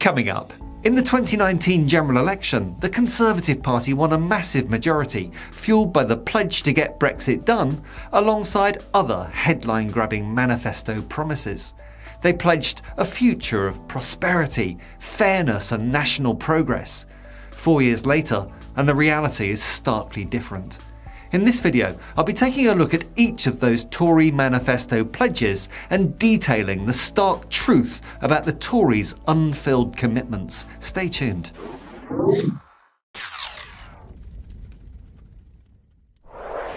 Coming up, in the 2019 general election, the Conservative Party won a massive majority, fueled by the pledge to get Brexit done, alongside other headline-grabbing manifesto promises. They pledged a future of prosperity, fairness and national progress. 4 years later, and the reality is starkly different. In this video, I'll be taking a look at each of those Tory manifesto pledges and detailing the stark truth about the Tories' unfulfilled commitments. Stay tuned.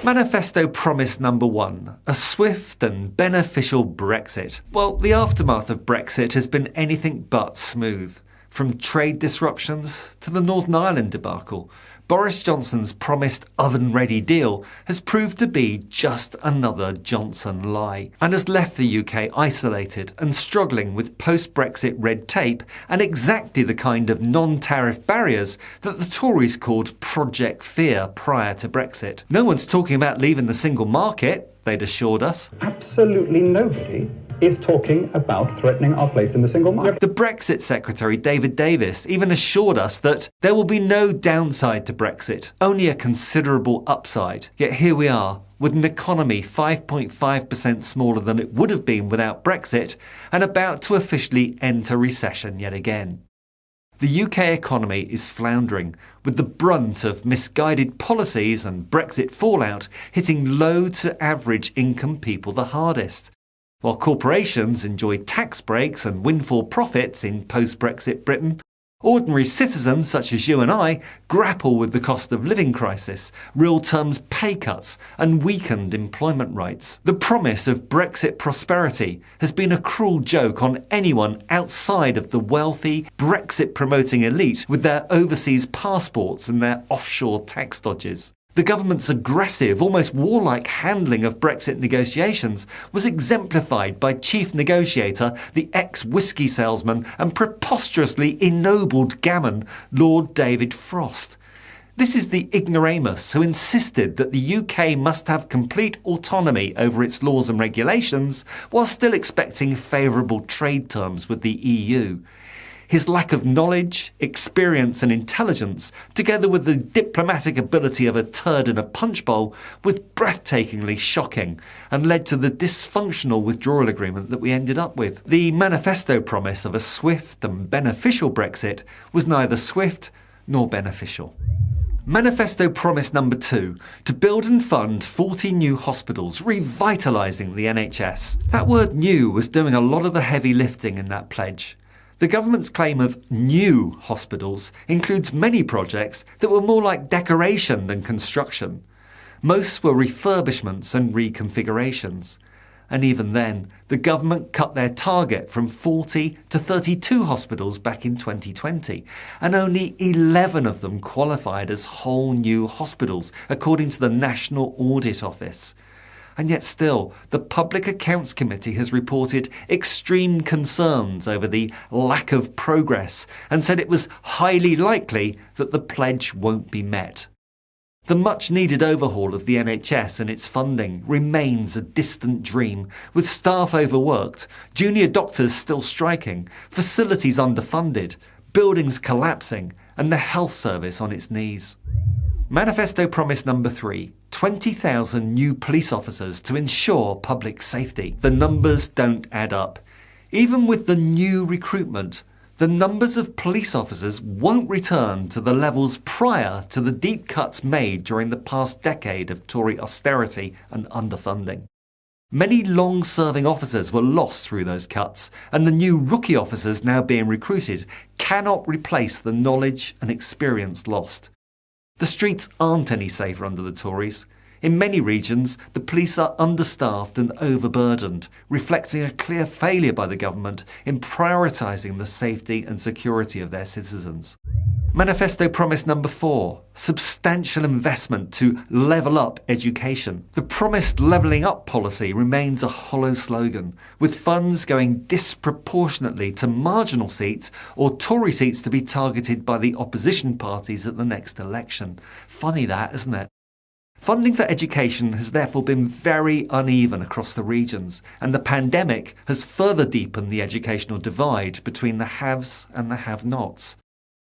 Manifesto promise number 1, a swift and beneficial Brexit. Well, the aftermath of Brexit has been anything but smooth. From trade disruptions to the Northern Ireland debacle, Boris Johnson's promised oven-ready deal has proved to be just another Johnson lie, and has left the UK isolated and struggling with post-Brexit red tape and exactly the kind of non-tariff barriers that the Tories called Project Fear prior to Brexit. No one's talking about leaving the single market, they'd assured us. Absolutely nobody is talking about threatening our place in the single market. The Brexit Secretary, David Davis, even assured us that there will be no downside to Brexit, only a considerable upside. Yet here we are, with an economy 5.5% smaller than it would have been without Brexit, and about to officially enter recession yet again. The UK economy is floundering, with the brunt of misguided policies and Brexit fallout hitting low to average income people the hardest. While corporations enjoy tax breaks and windfall profits in post-Brexit Britain, ordinary citizens such as you and I grapple with the cost of living crisis, real terms pay cuts and weakened employment rights. The promise of Brexit prosperity has been a cruel joke on anyone outside of the wealthy, Brexit-promoting elite with their overseas passports and their offshore tax dodges. The government's aggressive, almost warlike handling of Brexit negotiations was exemplified by chief negotiator, the ex-whiskey salesman and preposterously ennobled gammon, Lord David Frost. This is the ignoramus who insisted that the UK must have complete autonomy over its laws and regulations while still expecting favourable trade terms with the EU. His lack of knowledge, experience and intelligence, together with the diplomatic ability of a turd in a punch bowl, was breathtakingly shocking and led to the dysfunctional withdrawal agreement that we ended up with. The manifesto promise of a swift and beneficial Brexit was neither swift nor beneficial. Manifesto promise number 2, to build and fund 40 new hospitals, revitalising the NHS. That word new was doing a lot of the heavy lifting in that pledge. The government's claim of new hospitals includes many projects that were more like decoration than construction. Most were refurbishments and reconfigurations. And even then, the government cut their target from 40 to 32 hospitals back in 2020, and only 11 of them qualified as whole new hospitals, according to the National Audit Office. And yet still, the Public Accounts Committee has reported extreme concerns over the lack of progress and said it was highly likely that the pledge won't be met. The much-needed overhaul of the NHS and its funding remains a distant dream, with staff overworked, junior doctors still striking, facilities underfunded, buildings collapsing, and the health service on its knees. Manifesto promise number 3, 20,000 new police officers to ensure public safety. The numbers don't add up. Even with the new recruitment, the numbers of police officers won't return to the levels prior to the deep cuts made during the past decade of Tory austerity and underfunding. Many long-serving officers were lost through those cuts, and the new rookie officers now being recruited cannot replace the knowledge and experience lost. The streets aren't any safer under the Tories. In many regions, the police are understaffed and overburdened, reflecting a clear failure by the government in prioritising the safety and security of their citizens. Manifesto promise number 4, substantial investment to level up education. The promised levelling up policy remains a hollow slogan, with funds going disproportionately to marginal seats or Tory seats to be targeted by the opposition parties at the next election. Funny that, isn't it? Funding for education has therefore been very uneven across the regions, and the pandemic has further deepened the educational divide between the haves and the have-nots.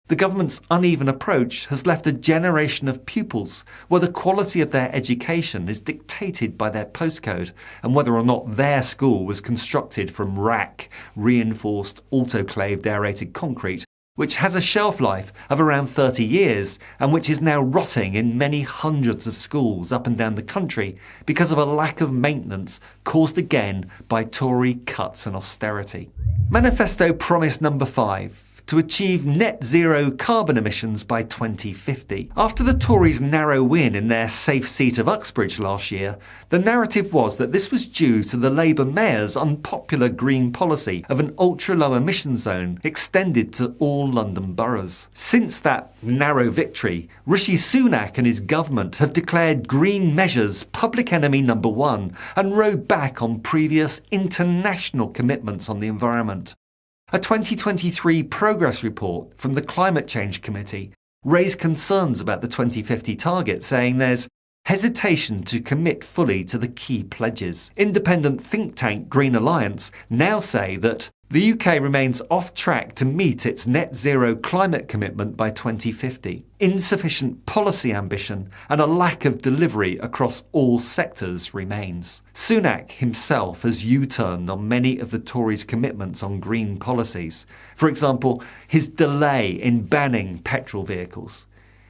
The government's uneven approach has left a generation of pupils where the quality of their education is dictated by their postcode and whether or not their school was constructed from RAC, reinforced autoclaved aerated concrete, which has a shelf life of around 30 years and which is now rotting in many hundreds of schools up and down the country because of a lack of maintenance caused again by Tory cuts and austerity. Manifesto promise number 5. To achieve net zero carbon emissions by 2050. After the Tories' narrow win in their safe seat of Uxbridge last year, the narrative was that this was due to the Labour mayor's unpopular green policy of an ultra-low emission zone extended to all London boroughs. Since that narrow victory, Rishi Sunak and his government have declared green measures public enemy number 1 and rode back on previous international commitments on the environment. A 2023 progress report from the Climate Change Committee raised concerns about the 2050 target, saying there's hesitation to commit fully to the key pledges. Independent think tank Green Alliance now say that the UK remains off track to meet its net zero climate commitment by 2050. Insufficient policy ambition and a lack of delivery across all sectors remains. Sunak himself has U-turned on many of the Tories' commitments on green policies. For example, his delay in banning petrol vehicles.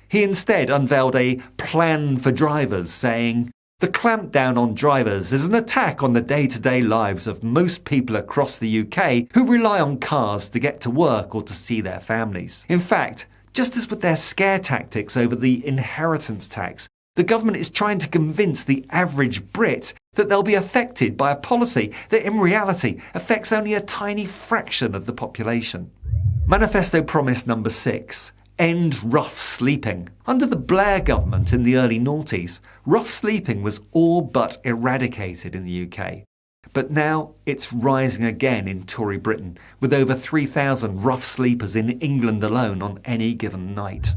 He instead unveiled a plan for drivers, saying, "The clampdown on drivers is an attack on the day-to-day lives of most people across the UK who rely on cars to get to work or to see their families." In fact, just as with their scare tactics over the inheritance tax, the government is trying to convince the average Brit that they'll be affected by a policy that in reality affects only a tiny fraction of the population. Manifesto promise number 6. End rough sleeping. Under the Blair government in the early noughties, rough sleeping was all but eradicated in the UK. But now it's rising again in Tory Britain, with over 3,000 rough sleepers in England alone on any given night.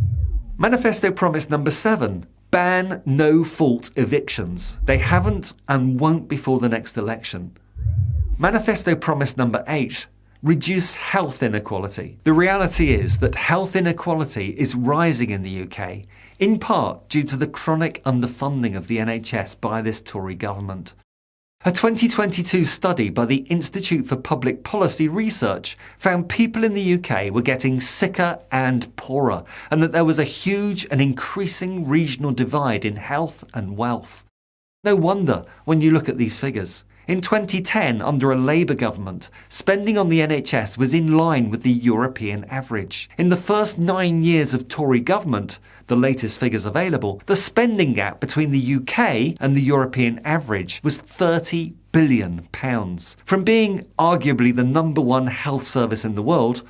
Manifesto promise number 7. Ban no-fault evictions. They haven't and won't before the next election. Manifesto promise number 8. Reduce health inequality. The reality is that health inequality is rising in the UK, in part due to the chronic underfunding of the NHS by this Tory government. A 2022 study by the Institute for Public Policy Research found people in the UK were getting sicker and poorer, and that there was a huge and increasing regional divide in health and wealth. No wonder when you look at these figures. In 2010, under a Labour government, spending on the NHS was in line with the European average. In the first 9 years of Tory government, the latest figures available, the spending gap between the UK and the European average was £30 billion. From being arguably the number 1 health service in the world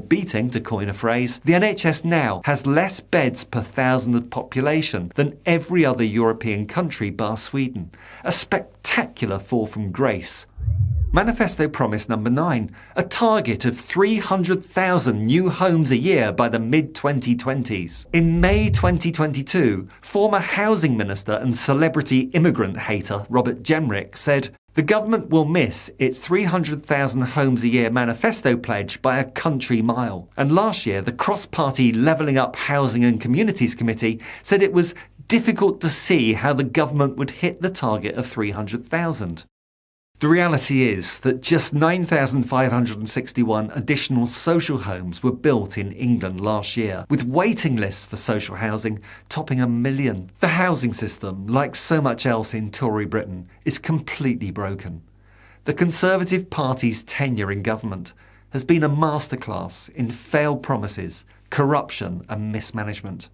beating, to coin a phrase, the NHS now has less beds per thousand of population than every other European country bar Sweden. A spectacular fall from grace. Manifesto promise number 9, a target of 300,000 new homes a year by the mid-2020s. In May 2022, former housing minister and celebrity immigrant hater Robert Jenrick said, "The government will miss its 300,000 homes a year manifesto pledge by a country mile." And last year, the cross-party Levelling Up Housing and Communities Committee said it was difficult to see how the government would hit the target of 300,000. The reality is that just 9,561 additional social homes were built in England last year, with waiting lists for social housing topping 1 million. The housing system, like so much else in Tory Britain, is completely broken. The Conservative Party's tenure in government has been a masterclass in failed promises, corruption and mismanagement.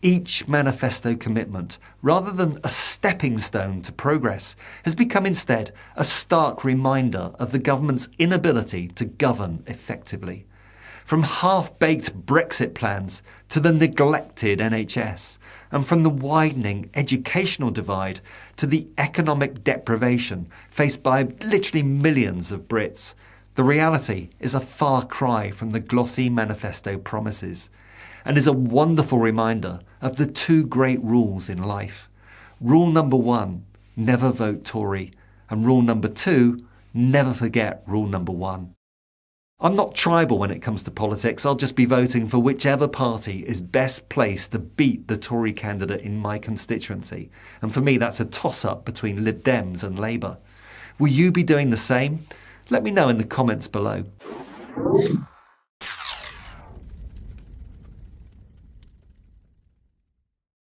Each manifesto commitment, rather than a stepping stone to progress, has become instead a stark reminder of the government's inability to govern effectively. From half-baked Brexit plans to the neglected NHS, and from the widening educational divide to the economic deprivation faced by literally millions of Brits, the reality is a far cry from the glossy manifesto promises, and is a wonderful reminder of the 2 great rules in life. Rule number 1, never vote Tory. And rule number 2, never forget rule number 1. I'm not tribal when it comes to politics. I'll just be voting for whichever party is best placed to beat the Tory candidate in my constituency. And for me, that's a toss-up between Lib Dems and Labour. Will you be doing the same? Let me know in the comments below.